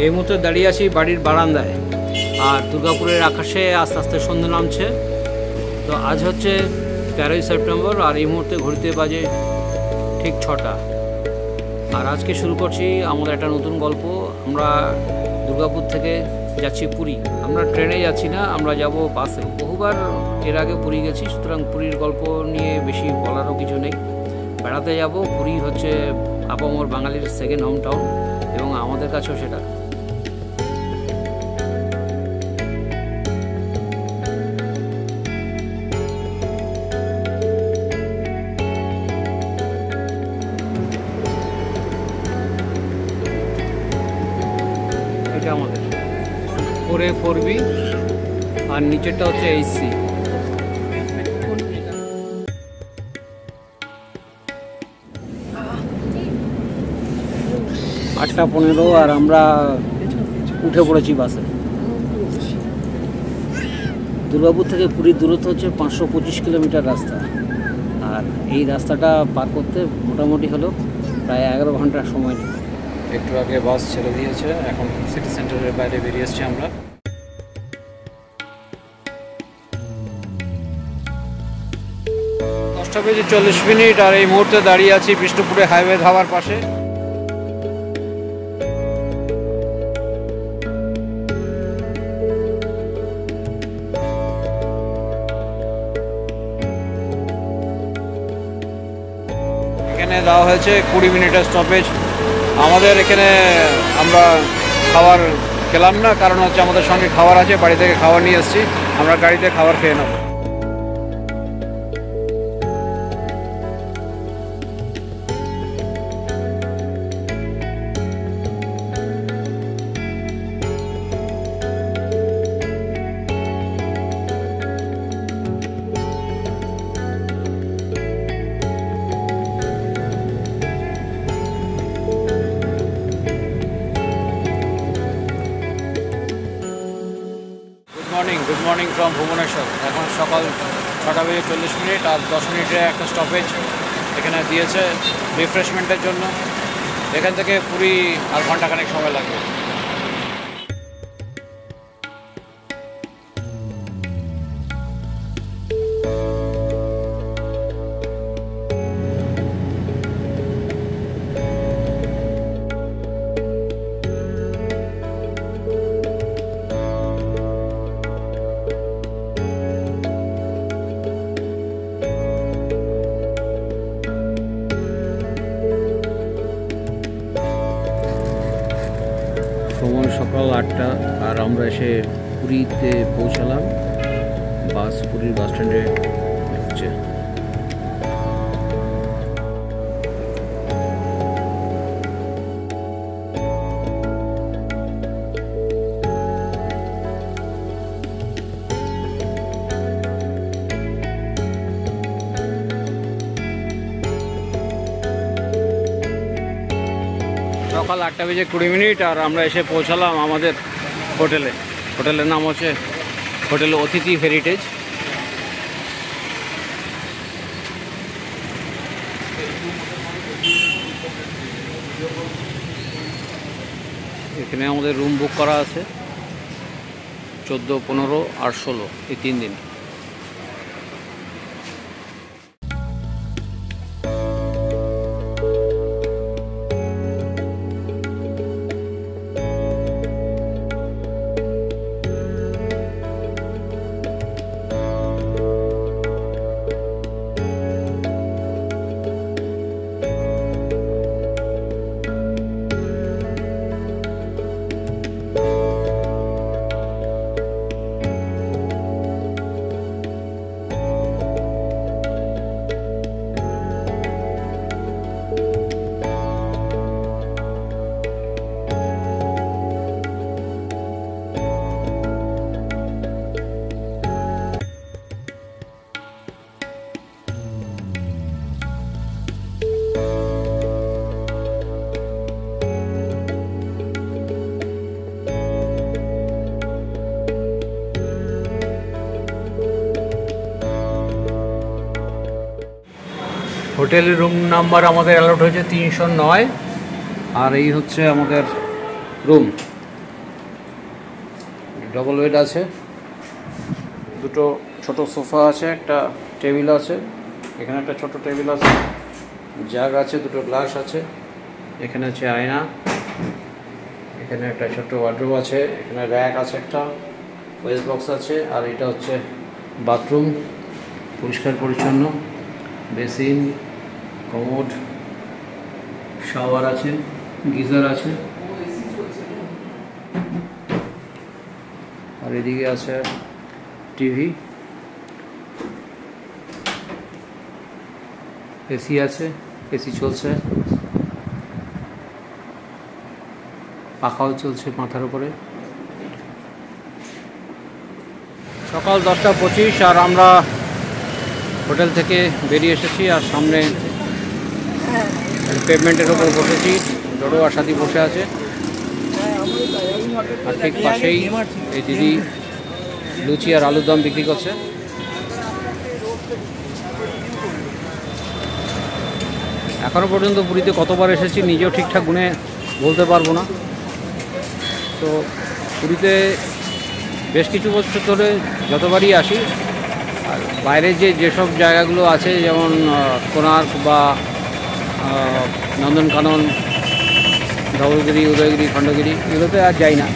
এই মুহূর্তে দাঁড়িয়ে আছি বাড়ির বারান্দায়, আর দুর্গাপুরের আকাশে আস্তে আস্তে সন্ধ্যা নামছে। তো আজ হচ্ছে 13ই সেপ্টেম্বর, আর এই মুহূর্তে ঘড়িতে বাজে ঠিক 6টা। আর আজকে শুরু করছি আমাদের একটা নতুন গল্প। আমরা দুর্গাপুর থেকে যাচ্ছি পুরী। আমরা ট্রেনে যাচ্ছি না, আমরা যাব বাসে। বহুবার এর আগে পুরী গেছি, সুতরাং পুরীর গল্প নিয়ে বেশি বলারও কিছু নেই। বেড়াতে যাব। পুরী হচ্ছে আপামর বাঙালির সেকেন্ড হোম টাউন, এবং আমাদের কাছেও সেটা। এটা আমাদের 4A 4B, আর নিচেরটা হচ্ছে HC। 8:15 আর আমরা উঠে পড়েছি বাসে। দুর্গাপুর থেকে পুরীর দূরত্ব হচ্ছে 525 কিলোমিটার রাস্তা, আর এই রাস্তাটা পার করতে মোটামুটি হলো প্রায় 11 ঘন্টার সময় নেই। একটু আগে বাস ছেড়ে দিয়েছে, এখন সিটি সেন্টারের বাইরে বেরিয়ে এসেছি আমরা। 10:40 আর এই মুহূর্তে দাঁড়িয়ে আছি বিষ্ণুপুরে হাইওয়ে ধাবার পাশে। এখানে দেওয়া হয়েছে 20 মিনিটের স্টপেজ। আমাদের এখানে আমরা খাবার খেলাম না, কারণ হচ্ছে আমাদের সঙ্গে খাবার আছে, বাড়ি থেকে খাবার নিয়ে এসেছি। আমরা গাড়িতে খাবার খেয়ে নেব। Good morning from Bhubaneswar. এখন সকাল 6:40 আর 10 মিনিটের একটা স্টপেজ এখানে দিয়েছে রিফ্রেশমেন্টের জন্য। এখান থেকে পুরী আর ঘন্টাখানেক সময় লাগবে। সময় সকাল 8টা, আর আমরা এসে পুরীতে পৌঁছালাম। বাস পুরীর বাস স্ট্যান্ডে ঢুকছে। সকাল 8:20 আর আমরা এসে পৌঁছালাম আমাদের হোটেলে। হোটেলের নাম হচ্ছে হোটেল অতিথি হেরিটেজ। এখানে আমাদের রুম বুক করা আছে 14, 15 আর 16, এই 3 দিন। হোটেলের রুম নাম্বার আমাদের অ্যালট হয়েছে 309, আর এই হচ্ছে আমাদের রুম। ডবল বেড আছে, দুটো ছোট সোফা আছে, একটা টেবিল আছে, এখানে একটা ছোট টেবিল আছে, জাগ আছে, দুটো গ্লাস আছে, এখানে আছে আয়না, এখানে একটা ছোট ওয়ার্ডরোব আছে, এখানে র্যাক আছে, একটা ওয়েস্ট বক্স আছে, আর এটা হচ্ছে বাথরুম, পরিষ্কার পরিচ্ছন্ন, বেসিন, কমোড, শাওয়ার আছে, গিজার আছে, আর এদিকে আছে টিভি, এসি আছে, এসি চলছে, পাখাও চলছে মাথার উপরে। সকাল 10:25 আর আমরা হোটেল থেকে বেরিয়ে এসেছি, আর সামনে পেভমেন্টের উপর বসেছি, ডোডো আর সাথী বসে আছে, আর ঠিক পাশেই এই দিদি লুচি আর আলুর দম বিক্রি করছে। এখনও পর্যন্ত পুরীতে কতবার এসেছি নিজেও ঠিকঠাক গুনে বলতে পারবো না। তো পুরীতে বেশ কিছু বছর ধরে যতবারই আসি, আর বাইরে যেসব জায়গাগুলো আছে যেমন কোণার্ক বা নন্দনকানন, ধবলগিরি, উদয়গিরি, খণ্ডগিরি, এগুলোতে আর যাই না।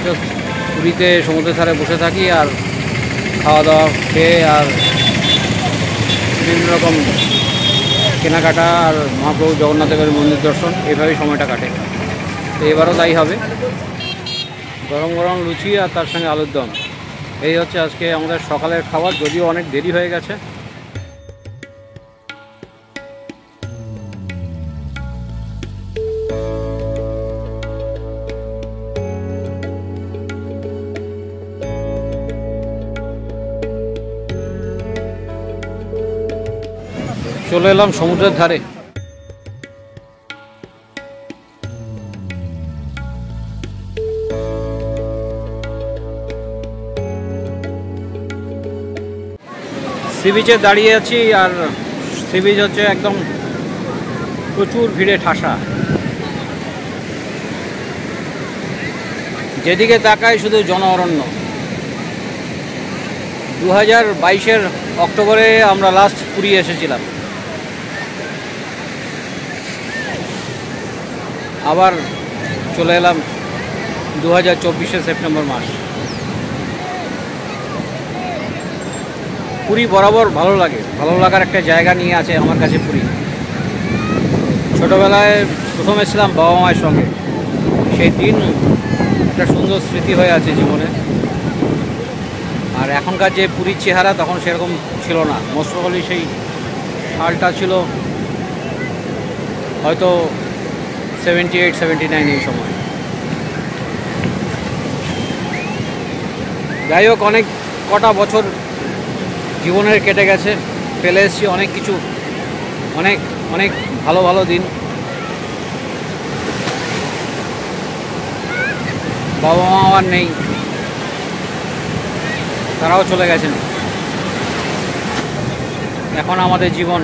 জাস্ট পুরীতে সমুদ্রের ধারে বসে থাকি আর খাওয়া দাওয়া খেয়ে আর বিভিন্ন রকম কেনাকাটা আর মহাপ্রভু জগন্নাথদেবের মন্দির দর্শন, এভাবেই সময়টা কাটে। তো এবারও তাই হবে, গরম গরম লুচি আর তার সঙ্গে আলুর দম, এই হচ্ছে আজকে আমাদের সকালের খাবার, যদিও অনেক দেরি হয়ে গেছে। চলে এলাম সমুদ্রের ধারে। সি বিচে দাঁড়িয়ে আছি, আর সি বিচ হচ্ছে একদম প্রচুর ভিড়ে ঠাসা, যেদিকে তাকাই শুধু জন অরণ্য। 2022-এর অক্টোবরে আমরা লাস্ট পুরী এসেছিলাম, আবার চলে এলাম 2024-এর সেপ্টেম্বর মাস। পুরী বরাবর ভালো লাগে, ভালো লাগার একটা জায়গা নিয়ে আছে আমার কাছে পুরী। ছোটোবেলায় প্রথম এসেছিলাম বাবা মায়ের সঙ্গে, সেই দিন একটা সুন্দর স্মৃতি হয়ে আছে জীবনে। আর এখনকার যে পুরীর চেহারা তখন সেরকম ছিল না, মোস্ট প্রবাবলি সেই সালটা ছিল হয়তো 78-79 এই সময়। যাই হোক, অনেক কটা বছর জীবনের কেটে গেছে, ফেলে এসেছি অনেক কিছু, অনেক অনেক ভালো ভালো দিন। বাবা মা আর নেই, তারাও চলে গেছেন। এখন আমাদের জীবন,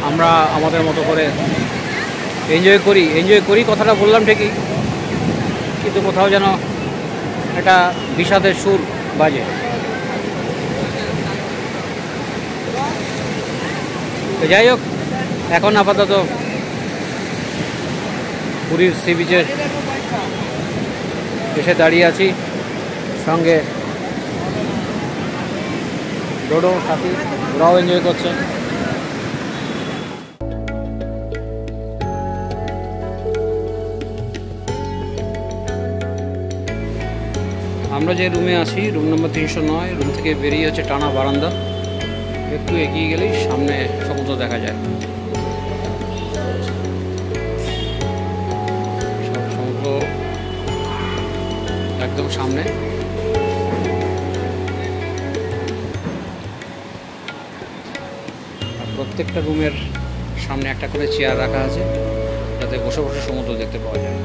আমরা আমাদের মতো করে এনজয় করি কথাটা বললাম ঠিকই, কিন্তু কোথাও যেন একটা বিষাদের সুর বাজে। তো যাই হোক, এখন আপাতত পুরীর সি বিচে এসে দাঁড়িয়ে আছি, সঙ্গে ডোডো সাথী, ওরাও এনজয় করছে। আমরা যে রুমে আছি, রুম নম্বর 309, রুম থেকে বেরিয়ে হচ্ছে টানা বারান্দা, একটু এগিয়ে গেলেই সামনে সমুদ্র দেখা যায়। সমুদ্র একদম সামনে। আর প্রত্যেকটা রুমের সামনে একটা করে চেয়ার রাখা আছে, যাতে বসে বসে সমুদ্র দেখতে পাওয়া যায়।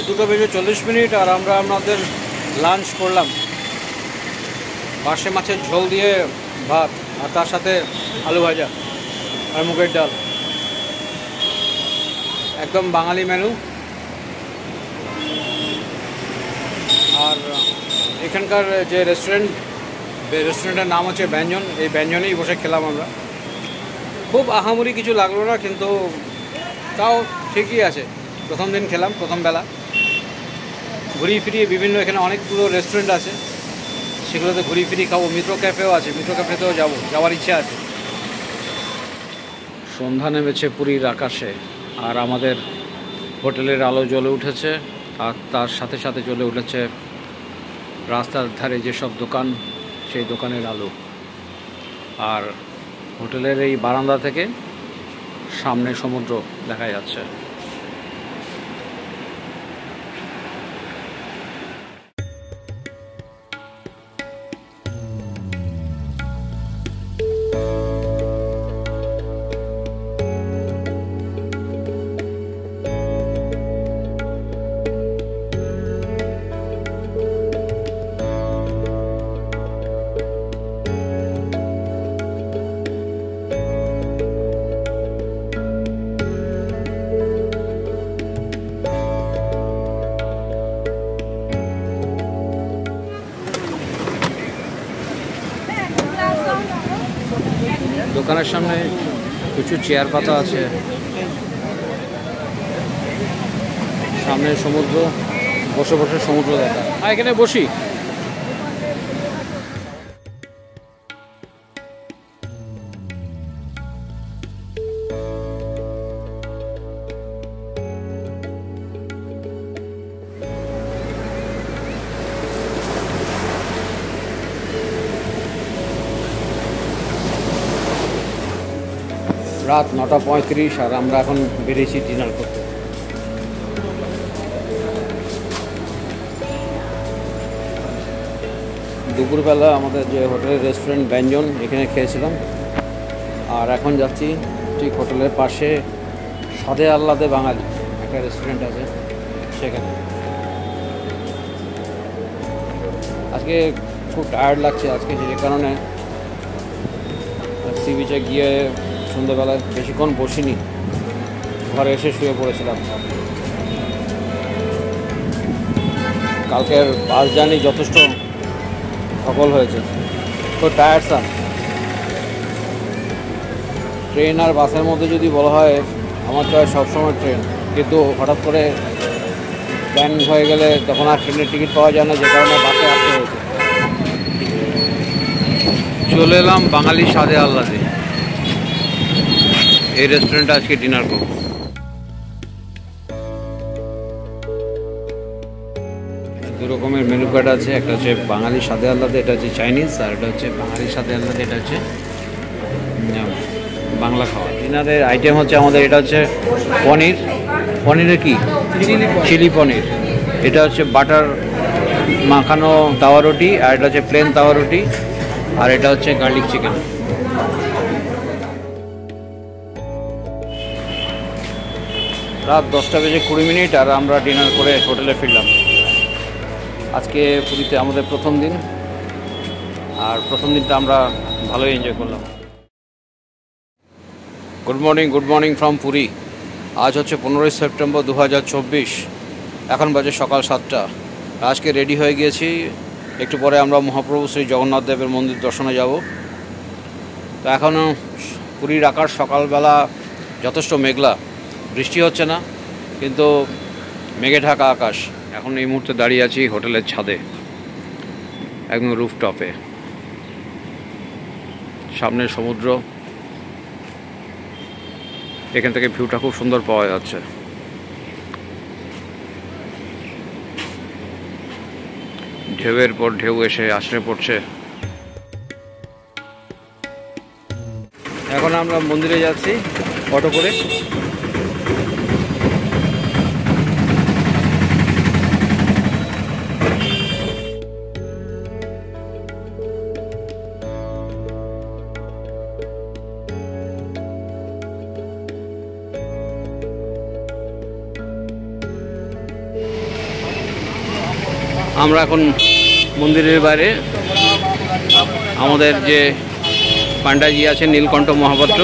2:40 আর আমরা আমাদের লাঞ্চ করলাম বাসে মাছের ঝোল দিয়ে ভাত আর তার সাথে আলু ভাজা আর মুগের ডাল, একদম বাঙালি মেনু। আর এখানকার যে রেস্টুরেন্টের নাম হচ্ছে ব্যঞ্জন, এই ব্যঞ্জনেই বসে খেলাম আমরা। খুব আহামরি কিছু লাগলো না, কিন্তু তাও ঠিকই আছে। প্রথম দিন খেলাম, প্রথম বেলা ঘুরিয়ে ফিরিয়ে বিভিন্ন এখানে অনেকগুলো রেস্টুরেন্ট আছে, সেগুলোতে ঘুরিয়ে ফিরিয়ে খাবো। মিত্র ক্যাফেও আছে, মিত্র ক্যাফেতেও যাওয়ার ইচ্ছা আছে। সন্ধ্যা নেমেছে পুরীর আকাশে আর আমাদের হোটেলের আলো জ্বলে উঠেছে, আর তার সাথে সাথে জ্বলে উঠেছে রাস্তার ধারে যেসব দোকান, সেই দোকানের আলো। আর হোটেলের এই বারান্দা থেকে সামনে সমুদ্র দেখা যাচ্ছে। দোকানের সামনে প্রচুর চেয়ার পাতা আছে, সামনে সমুদ্র, বসে বসে সমুদ্র দেখা। এখানে বসি। রাত 9:35 আর আমরা এখন বেরিয়েছি ডিনার করতে। দুপুরবেলা আমাদের যে হোটেলের রেস্টুরেন্ট ব্যঞ্জন, এখানে খেয়েছিলাম। আর এখন যাচ্ছি ঠিক হোটেলের পাশে স্বাদে আহ্লাদে বাঙালি একটা রেস্টুরেন্ট আছে, সেখানে। আজকে খুব টায়ার্ড লাগছে আজকে, যে কারণে সি বিচে গিয়ে সন্ধ্যাবেলায় বেশিক্ষণ বসিনি, ঘরে এসে শুয়ে পড়েছিলাম। কালকের বাস জার্নি যথেষ্ট সফল হয়েছে, তো টায়ার্ডসাম। ট্রেন আর বাসের মধ্যে যদি বলা হয়, আমার চয়েস সবসময় ট্রেন, কিন্তু হঠাৎ করে প্ল্যান হয়ে গেলে তখন আর ট্রেনের টিকিট পাওয়া যায় না, যে কারণে বাসে আসতে হয়েছে। চলে এলাম বাঙালি স্বাদে আহ্লাদে। এই রেস্টুরেন্টে আজকে ডিনার করব। দু রকমের মেনু কার্ড আছে, একটা হচ্ছে বাঙালি স্বাদে আহ্লাদে, এটা হচ্ছে চাইনিজ, আর এটা হচ্ছে বাঙালি স্বাদে আহ্লাদে, এটা হচ্ছে বাংলা খাওয়া। ডিনারের আইটেম হচ্ছে আমাদের, এটা হচ্ছে পনিরের কি চিলি পনির, এটা হচ্ছে বাটার মাখানো তাওয়া রুটি, আর এটা হচ্ছে প্লেন তাওয়া রুটি, আর এটা হচ্ছে গার্লিক চিকেন। রাত 10:20 আর আমরা ডিনার করে হোটেলে ফিরলাম। আজকে পুরীতে আমাদের প্রথম দিন, আর প্রথম দিনটা আমরা ভালোই এনজয় করলাম। Good morning from Puri. আজ হচ্ছে 15ই সেপ্টেম্বর 2024। এখন বাজে সকাল 7টা। আজকে রেডি হয়ে গিয়েছি, একটু পরে আমরা মহাপ্রভু শ্রী জগন্নাথ দেবের মন্দির দর্শনে যাব। তো এখনও পুরীর আকাশ সকালবেলা যথেষ্ট মেঘলা, বৃষ্টি হচ্ছে না, কিন্তু মেঘে ঢাকা আকাশ। এখন এই মুহূর্তে দাঁড়িয়ে আছি হোটেলের ছাদে, একদম রুফটপে, সামনে সমুদ্র। এখান থেকে ভিউটা খুব সুন্দর পাওয়া যাচ্ছে। ঢেউয়ের পর ঢেউ এসে আছড়ে পড়ছে। এখন আমরা মন্দিরে যাচ্ছি অটো করে। আমরা এখন মন্দিরের বাইরে আমাদের যে পান্ডাজি আছেন নীলকণ্ঠ মহাপাত্র,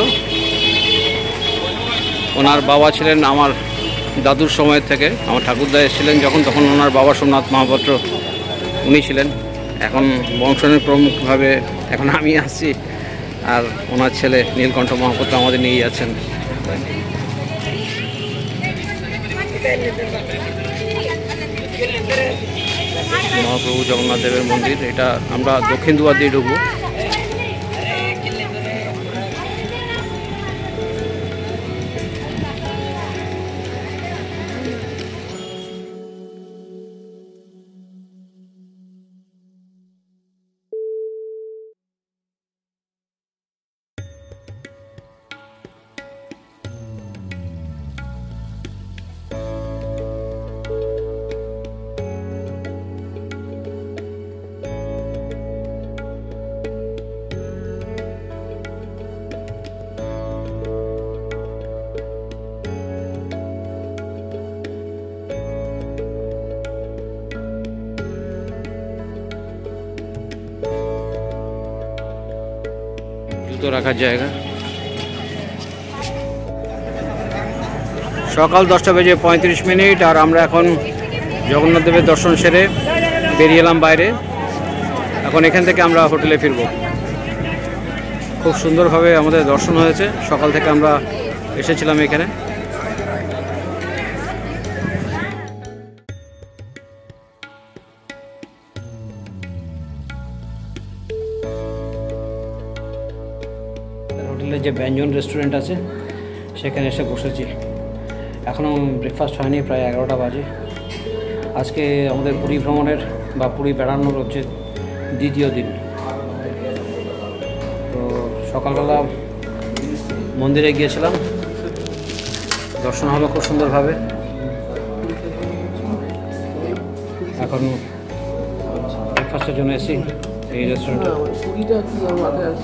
ওনার বাবা ছিলেন আমার দাদুর সময় থেকে, আমার ঠাকুরদা এসেছিলেন যখন, তখন ওনার বাবা সোমনাথ মহাপাত্র উনি ছিলেন। এখন বংশানুক্রমিকভাবে এখন আমি আসছি, আর ওনার ছেলে নীলকণ্ঠ মহাপাত্র আমাদের নিয়ে যাচ্ছেন। মহাপ্রভু জগন্নাথ দেবের মন্দির, এটা আমরা দক্ষিণ দুয়ার দিয়ে ঢুকবো। জুতো রাখার জায়গা। সকাল 10:35, আর আমরা এখন জগন্নাথ দেবের দর্শন সেরে বেরিয়ে এলাম বাইরে। এখন এখান থেকে আমরা হোটেলে ফিরব। খুব সুন্দরভাবে আমাদের দর্শন হয়েছে, সকাল থেকে আমরা এসেছিলাম এখানে। হোটেলে যে ব্যঞ্জন রেস্টুরেন্ট আছে সেখানে এসে বসেছি। এখনও ব্রেকফাস্ট হয়নি, প্রায় 11টা বাজে। আজকে আমাদের পুরী ভ্রমণের বা পুরী বেড়ানোর হচ্ছে দ্বিতীয় দিন। তো সকালবেলা মন্দিরে গিয়েছিলাম, দর্শন হলো খুব সুন্দরভাবে। এখন ব্রেকফাস্টের জন্য এসেছি এই রেস্টুরেন্টে।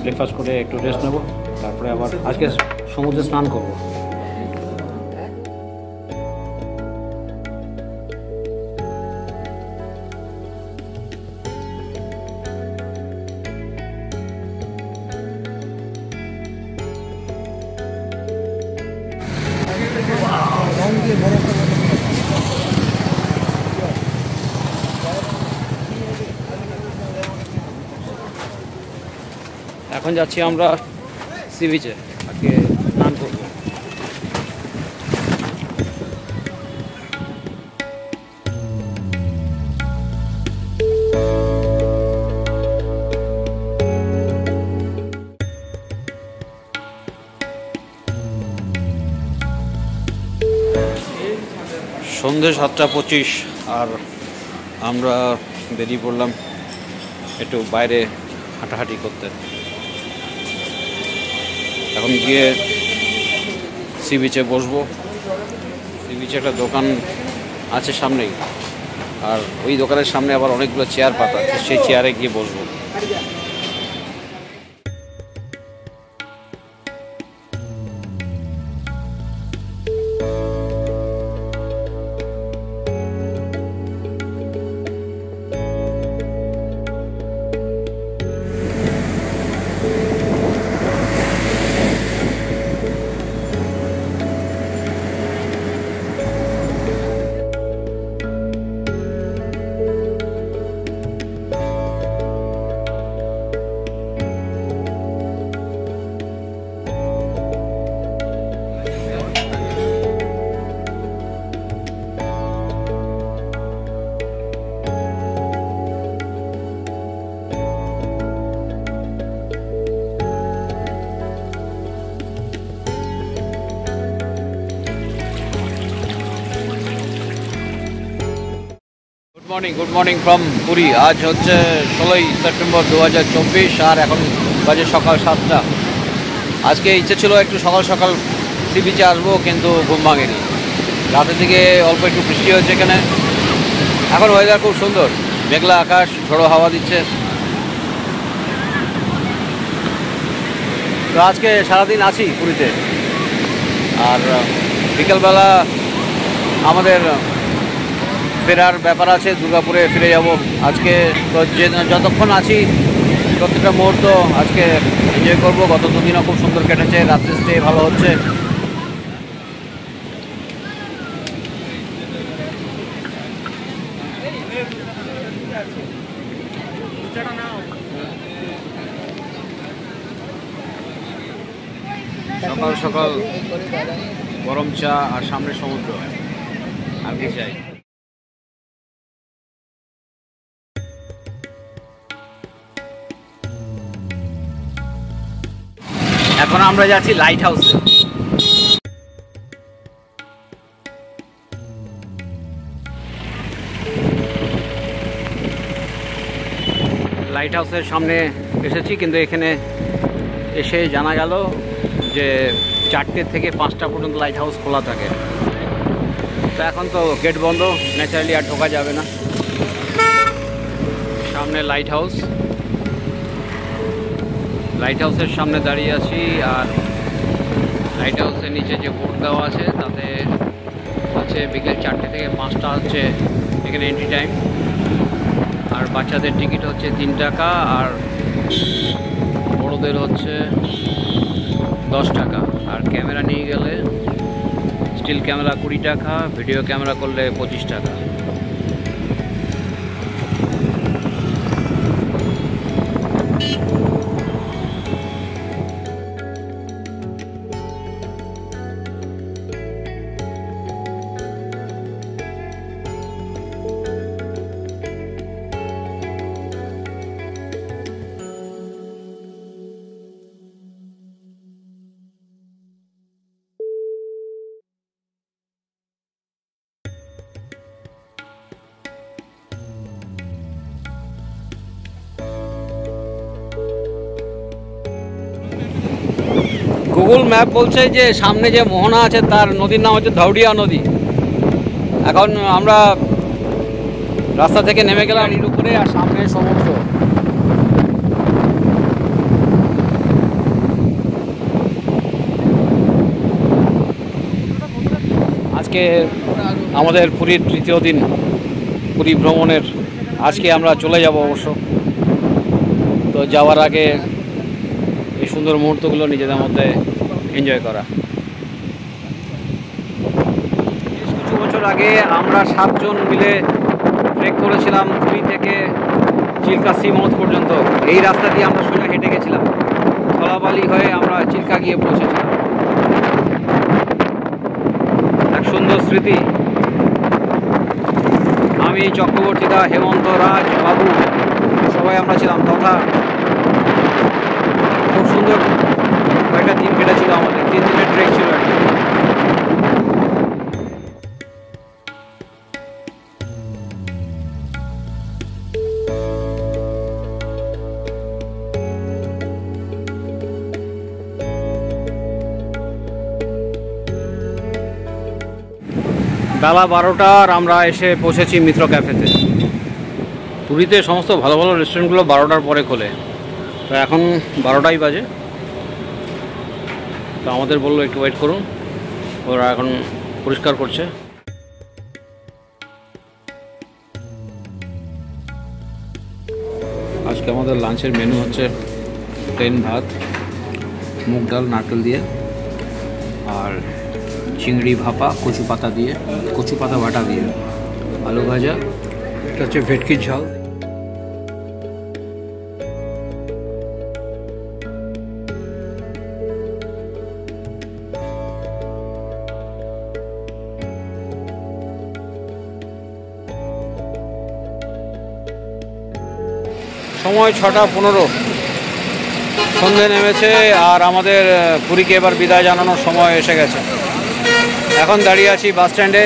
ব্রেকফাস্ট করে একটু রেস্ট নেব, তারপরে আবার আজকে সমুদ্রে স্নান করব। এখন যাচ্ছি আমরা সি বিচে, আজকে স্নান করব। সন্ধে 7:25, আর আমরা বেরিয়ে পড়লাম একটু বাইরে হাঁটাহাঁটি করতে। এখন গিয়ে সি বিচে বসবো। সি বিচে একটা দোকান আছে সামনেই, আর ওই দোকানের সামনে আবার অনেকগুলো চেয়ার পাতা, সেই চেয়ারে গিয়ে বসবো। Good morning from Puri. আজ হচ্ছে 16ই সেপ্টেম্বর 2024, আর এখন বাজে সকাল 7টা। আজকে ইচ্ছে ছিল একটু সকাল সকাল সি বিচে আসবো, কিন্তু ঘুম ভাঙেনি। রাতের দিকে অল্প একটু বৃষ্টি হয়েছে এখানে। এখন ওয়েদার খুব সুন্দর, মেঘলা আকাশ, ঝোড়ো হাওয়া দিচ্ছে। তো আজকে সারাদিন আছি পুরীতে, আর বিকেলবেলা আমাদের ফেরার ব্যাপার আছে, দুর্গাপুরে ফিরে যাব আজকে। তো যতক্ষণ আছি প্রত্যেকটা মুহূর্ত আজকে এনজয় করব। গত দুদিনও খুব সুন্দর কেটেছে, রাত্রে স্টে ভালো হচ্ছে। সকাল সকাল গরম চা আর সামনে সমুদ্র, আর কি চাই। এখন আমরা যাচ্ছি লাইট হাউসে। লাইট হাউসের সামনে এসেছি, কিন্তু এখানে এসে জানা গেল যে 4টে থেকে 5টা পর্যন্ত লাইট হাউস খোলা থাকে। তো এখন তো গেট বন্ধ, ন্যাচারালি আর ঢোকা যাবে না। সামনে লাইট হাউস, লাইট হাউসের সামনে দাঁড়িয়ে আছি। আর লাইট হাউসের নিচে যে বোর্ড দেওয়া আছে তাতে হচ্ছে বিকেল 4টে থেকে 5টা হচ্ছে এখানে এন্ট্রি টাইম। আর বাচ্চাদের টিকিট হচ্ছে 3 টাকা, আর বড়োদের হচ্ছে 10 টাকা। আর ক্যামেরা নিয়ে গেলে স্টিল ক্যামেরা 20 টাকা, ভিডিও ক্যামেরা করলে 25 টাকা। গুগল ম্যাপ বলছে যে সামনে যে মোহনা আছে তার নদীর নাম হচ্ছে ধৌডিয়া নদী। এখন আমরা রাস্তা থেকে নেমে গেলাম এর উপরে, আর সামনে সমুদ্র। আজকে আমাদের পুরীর 3য় দিন, পুরী ভ্রমণের। আজকে আমরা চলে যাব অবশ্য। তো যাওয়ার আগে এই সুন্দর মুহূর্তগুলো নিজেদের মধ্যে এনজয় করা। কিছু বছর আগে আমরা 7 জন মিলে ট্রেক করেছিলাম পুরী থেকে চিল্কা সি মাউথ পর্যন্ত। এই রাস্তা দিয়ে আমরা সোজা হেঁটে গেছিলাম, ধলাবালি হয়ে আমরা চিল্কা গিয়ে পৌঁছেছিলাম। এক সুন্দর স্মৃতি। আমি, চক্রবর্তীদা, হেমন্ত, রাজ, বাবু সবাই আমরা ছিলাম। তথা খুব সুন্দর কয়েকটা দিন কেটেছিল আমাদের। 3 দিনের ট্রেক ছিল আর কি। বেলা 12টা, আর আমরা এসে পৌঁছেছি মিত্র ক্যাফেতে। পুরীতে সমস্ত ভালো ভালো রেস্টুরেন্টগুলো 12টার পরে খোলে। তো এখন 12টাই বাজে। তো আমাদের বললো একটু ওয়েট করুন, ওরা এখন পরিষ্কার করছে। আজকে আমাদের লাঞ্চের মেনু হচ্ছে প্লেন ভাত, মুগ ডাল নারকেল দিয়ে, আর চিংড়ি ভাপা কচু পাতা দিয়ে, কচু পাতা বাটা দিয়ে, আলু ভাজা, এটা হচ্ছে ভেটকির ঝাল। সময় 6টা 15, সন্ধে নেমেছে। আর আমাদের পুরীকে এবার বিদায় জানানোর সময় এসে গেছে। এখন দাঁড়িয়ে আছি বাস স্ট্যান্ডে।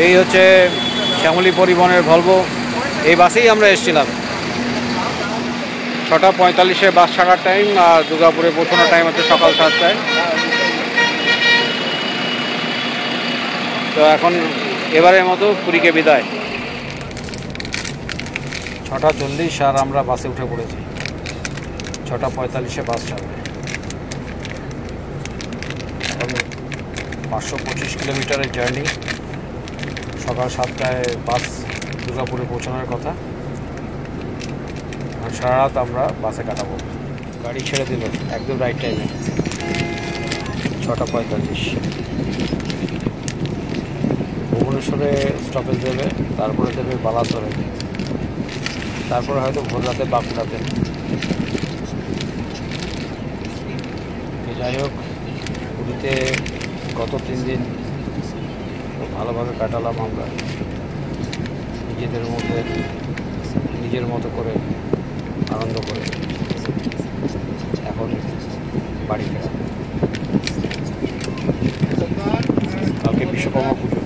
এই হচ্ছে শ্যামলী পরিবহনের ভলভো, এই বাসেই আমরা এসেছিলাম। 6টা 45-এ বাস ছাড়ার টাইম, আর দুর্গাপুরে পৌঁছানোর টাইম হচ্ছে সকাল 7টায়। তো এখন এবারের মতো পুরীকে বিদায়। 6টা 40, আর আমরা বাসে উঠে পড়েছি। 6টা 45-এ বাস ছাড়বে। 525 কিলোমিটারের জার্নি। সকাল 7টায় বাস দুর্গাপুরে পৌঁছানোর কথা, আর সারা রাত আমরা বাসে কাটাবো। গাড়ি ছেড়ে দিল একদম রাইট টাইমে, 6:45। ভুবনেশ্বরে স্টপেজ দেবে, তারপরে দেবে বালাসরে, তারপরে হয়তো ভোর রাতে বাঁকুড়াতে। যাই হোক, পুরীতে গত 3 দিন খুব ভালোভাবে কাটালাম আমরা, নিজেদের মধ্যে নিজের মতো করে আনন্দ করে। এখন বাড়ি ফেরা। কালকে বিশ্বকর্মা পুজো,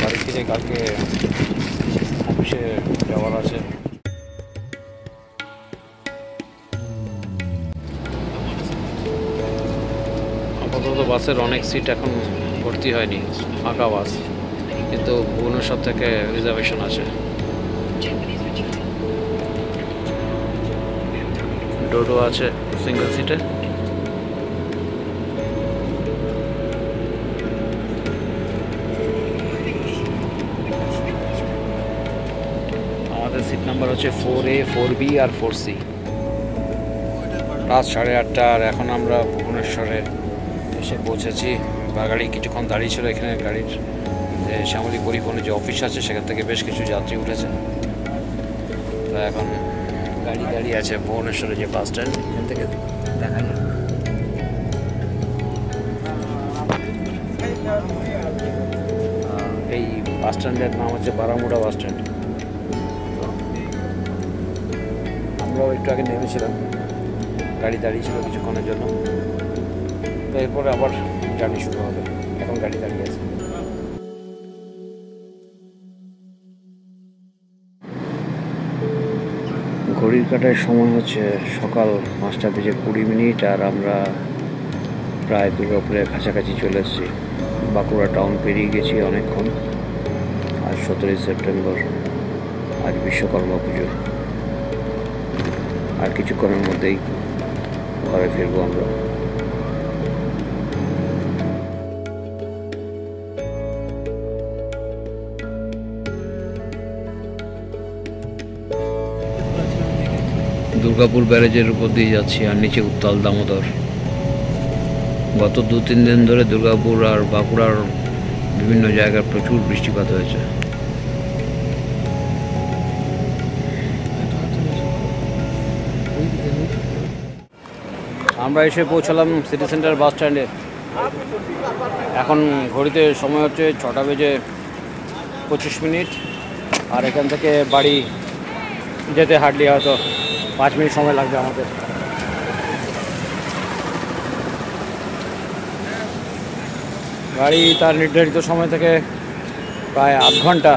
বাড়ি ফিরে কালকে অফিসে যাওয়ার আছে। আপাতত বাসের অনেক সিট এখন ভর্তি হয়নি, ফাঁকা বাস, কিন্তু ভুবনেশ্বর থেকে রিজার্ভেশন আছে। ডোডো আছে সিঙ্গেল সিটে। আমাদের সিট নাম্বার হচ্ছে 4A, 4B আর 4C। রাত 8:30, আর এখন আমরা ভুবনেশ্বরে এসে পৌঁছেছি। গাড়ি কিছুক্ষণ দাঁড়িয়ে ছিল এখানে, গাড়ির শ্যামলী পরিবহনের যে অফিস আছে সেখান থেকে বেশ কিছু যাত্রী উঠেছে। তো এখন গাড়ি দাঁড়িয়ে আছে ভুবনেশ্বরে যে বাস স্ট্যান্ড, এখান থেকে দেখা যায়। এই বাস স্ট্যান্ডের নাম হচ্ছে বারামুড়া বাস স্ট্যান্ড। আমরাও একটু আগে নেমেছিলাম, গাড়ি দাঁড়িয়ে ছিল কিছুক্ষণের জন্য, তো এরপরে আবার জার্নি শুরু হবে। এখন গাড়ি দাঁড়িয়ে আছে। ঘড়ির কাটার সময় হচ্ছে সকাল 5:20, আর আমরা প্রায় দুর্গাপুরের কাছাকাছি চলে এসেছি। বাঁকুড়া টাউন পেরিয়ে গেছি অনেকক্ষণ। আজ 17 সেপ্টেম্বর, আজ বিশ্বকর্মা পুজো। আর কিছুক্ষণের মধ্যেই ঘরে ফিরবো আমরা। দুর্গাপুর ব্যারেজের উপর দিয়ে যাচ্ছি, আর নিচে উত্তাল দামোদর। গত 2-3 দিন ধরে দুর্গাপুর আর বাঁকুড়ার বিভিন্ন জায়গায় প্রচুর বৃষ্টিপাত হয়েছে। আমরা এসে পৌঁছালাম সিটি সেন্টার বাস স্ট্যান্ডে। এখন ঘড়িতে সময় হচ্ছে 6:25, আর এখান থেকে বাড়ি যেতে হার্ডলি হয়তো 5 মিনিট সময় লাগবে আমাদের। গাড়ি তার নির্ধারিত সময় থেকে প্রায় 8 ঘন্টা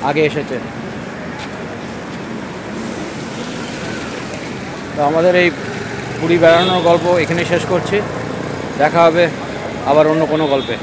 আগে এসেছে। তো আমাদের এই পুরী বেড়ানোর গল্প এখানে শেষ করছি। দেখা হবে আবার অন্য কোনো গল্পে।